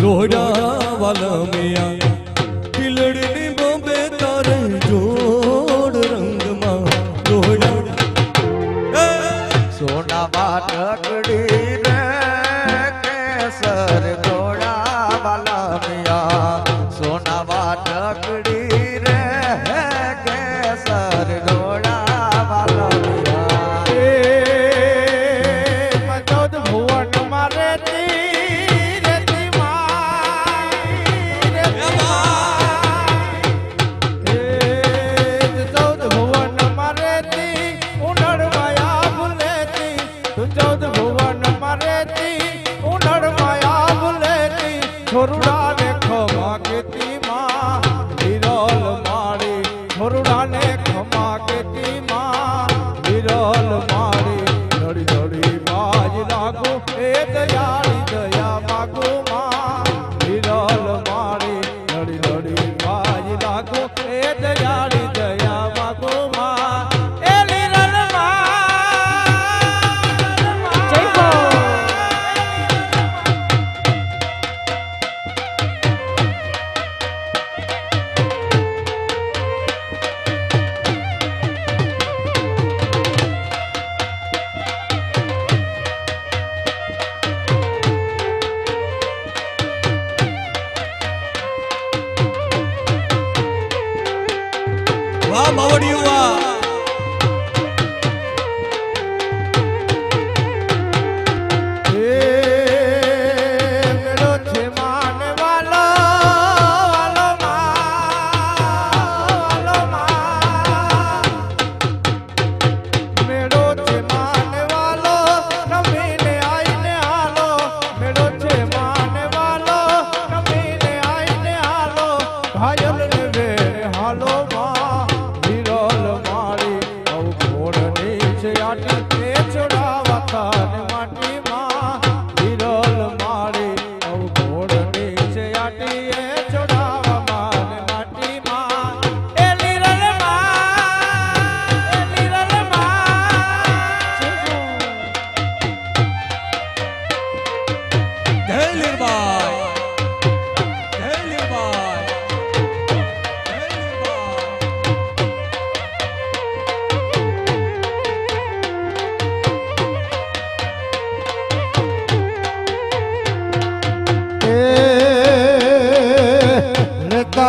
રોહડા વાલા મિયા કિલડની બોમ્બે તારે જોડ રંગમાં રોહડા સોના વાટકડી રે કેસર રોહડા વાલા મિયા સોના વાટકડી રે કેસર રોહડા વાલા મિયા ચૌદ ભુવન મારે છોરુડાને ખમા કેતી માં વિરલ માળી છોરુડાને ખમા કેતી માં વિરલ માળી લડી લડી બાજ લાગો એ દયાળી દયા માગો માં વિરલ માળી લડી લડી બાજ લાગો એ દયાળી દયા માગો માં એ વિરલ માં જય હો વાહ માવડિયું વાહ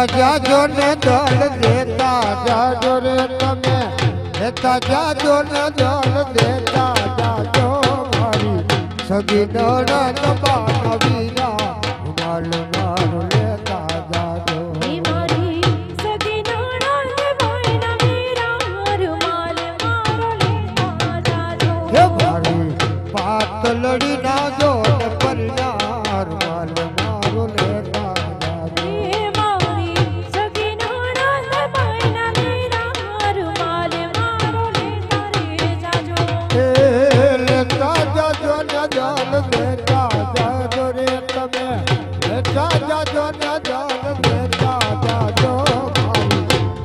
જાજો ને દલ દેતા જાજો રે તમે લેતા જાજો ને દલ દેતા જાજો મારી સગી નણંદ બાના વીરા માલ મારો લેતા જાજો મારી સગી નણંદ બાના વીરા માલ મારો લેતા જાજો હે મારી પાતલડી ના જો પરિવાર માલ મારો લેતા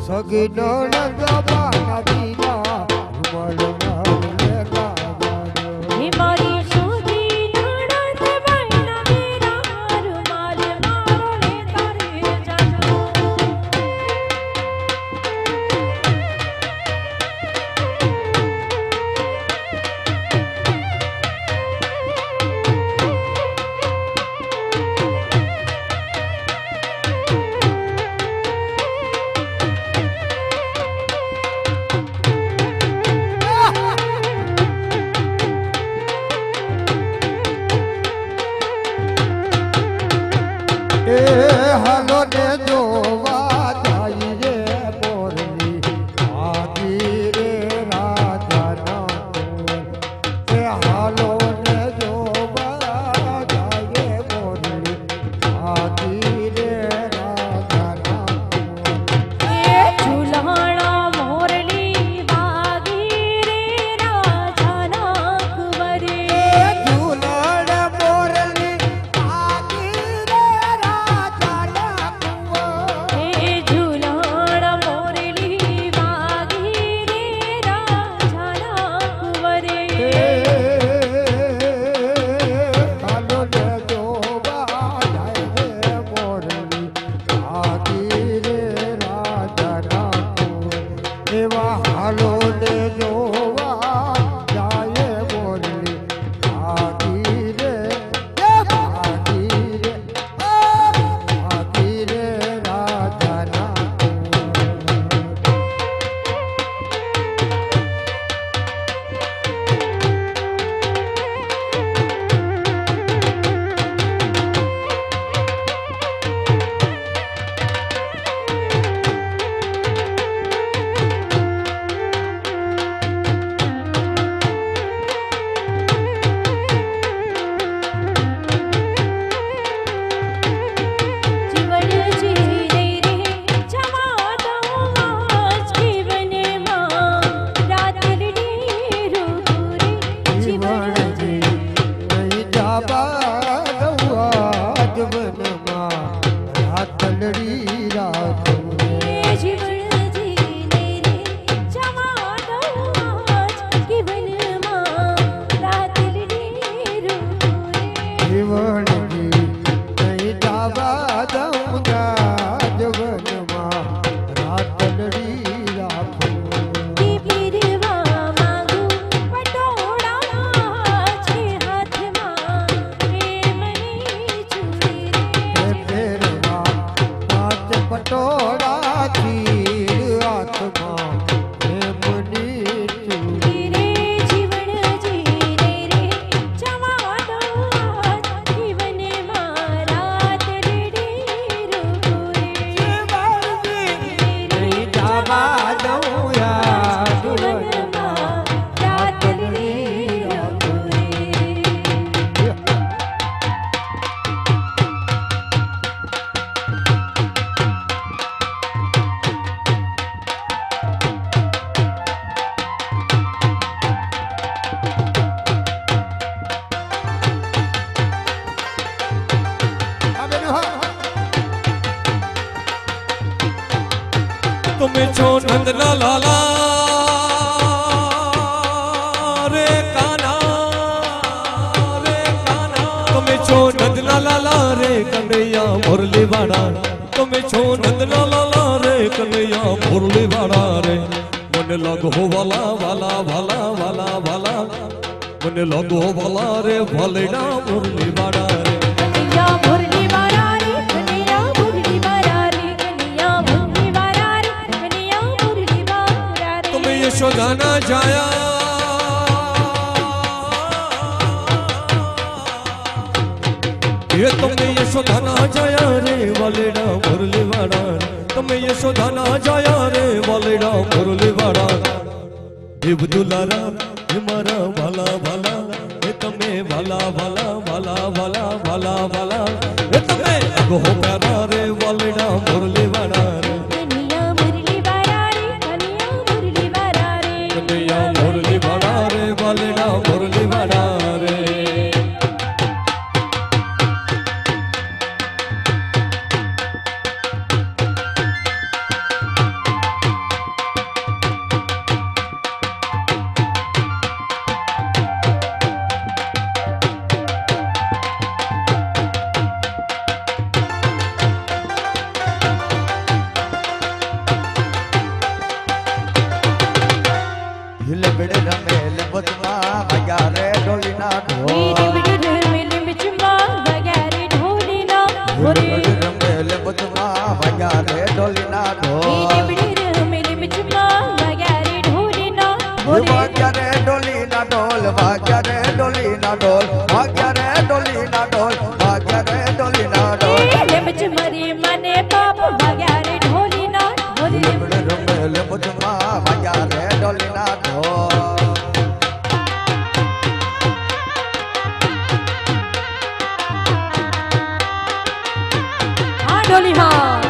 સગી નણંદ બાના વીરા માલ મારો લેતા જાજો મારી સગી નણંદ બાના વીરા માલ મારો લેતા જાજો હાલો ને જોવા જાય રે મોરલી આજી રે રાજા હાલો ને જોવા જાય મોરલી આજી રે રાજા ઝુલાણા મોરલી વાગી રે રાજાના કુંવરે ઝુલાણા મોરલી આજી રે રાજા રાજવનમાં રાતલડી રાખું રે. જીવન જીને રે જવા દઉં આજ જીવનમાં રાતડી રૂ રે. જીવનજી નહીં જાવા દઉં રાજવનમાં રાતલડી રાખું પીરવા માંગુ પટોળા છે હાથમાં પ્રેમની ચૂડી રે. ફેરવા હાથ પટોળાથી હાથમાં પ્રેમની ચૂડી. રે જીવન જીને રે જવા દઉં આજ જીવનમાં રાતડી રૂ રે. નહીં જાવા દઉં રાજવનમાં રાતલડી રાખું રે. હા બેનો હા. તમે છો નંદના લાલા રે કાના રે કાના. તમે છો નંદના લાલા રે કનૈયા મુરલી વાળા. તમે છો નંદના લાલા રે કનૈયા મુરલી વાળા રે. મને લાગો વાલા વાલા વાલા વાલા વાલા. મને લાગો વાલા રે ભલેડા મુરલી વાળા રે. કનૈયા મુરલી વાળા રે કનૈયા મુરલી વાળા રે કનૈયા મુરલી વાળા રે કનૈયા મુરલી વાળા રે. તમે યશોદાના જાયા એ તમે યશોદાના જાયા રે વાલેડા મુરલી વાળા રે. તમે યશોદાના જાયા રે વાલેડા મુરલી વાળા. દેવ દુલારા હે મારા વાલા વાલા. હે તમે વાલા વાલા વાલા વાલા વાલા વાલા. હે તમે અગો પ્યારા રે વાલેડા મુરલી વાળા રે. કનૈયા મુરલી વાળા રે કનૈયા મુરલી વાળા રે. કનૈયા મુરલી વાળા રે વાલેડા મુરલી વાળા રે. હિલબડ રમે લબતમાં વાગ્યા રે ઢોલીના ઢોલ. મીરી બીડ મિલી મિચમાં વગારે ઢોલીના ઢોલે. હિલબડ રમે લબતમાં વાગ્યા રે ઢોલીના ઢોલ. મીરી બીડ મિલી મિચમાં વગારે ઢોલીના ઢોલે. વાગ્યા રે ઢોલીના ઢોલ વાગ્યા રે ઢોલીના ઢોલ વાગ્યા રે ઢોલીના ઢોલ વાગ્યા રે ઢોલીના ઢોલ. લેમચ મરી મને બાપ વગારે ઢોલીના ઢોલે. હિલબડ રમે લબતમાં વાગ્યા રે ઢોલીના ઢોલ. આ ઢોલી હા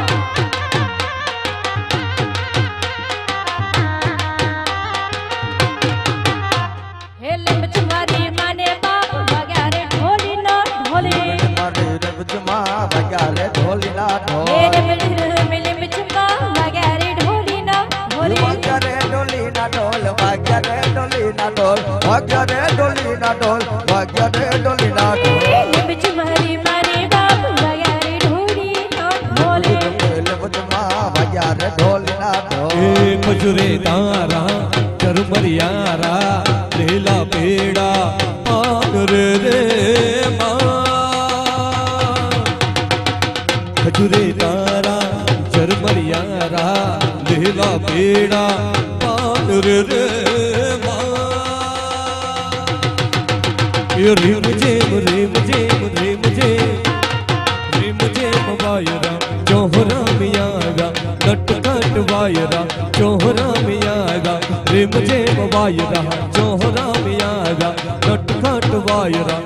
હે લેમચ મરી મને બાપ વગારે ઢોલીના ઢોલે. મારી રબતમાં વાગ્યા રે ઢોલીના ઢોલ. મેરે મિલી મિચમાં વગારે ઢોલીના ઢોલે. વાગ્યા રે ઢોલીના ઢોલ વાગ્યા રે ઢોલીના ઢોલ વાગ્યા રે ઢોલીના ઢોલ વાગ્યા રે ઢોલીના ઢોલ. લેમચ મરી મને બાપ વગારે ઢોલીના ઢોલે. લબતમાં વાગ્યા રે ઢોલીના ઢોલ. એ મજૂરે તારા ચરમરિયારા લીલા પેડા પાન રે રે માં. ખજૂરે તારા ચરમરિયારા લીલા પેડા પાન રે રે માં. એ રીમ જેમ રીમ જેમ રીમ જેમ રીમ જેમ વાયરા ચોહરા મિયાગા નટખટ વાયરા ચોહરા મિયાગા રીમ જેમ વાયરા ચોહરા મિયાગા નટખટ વાયરા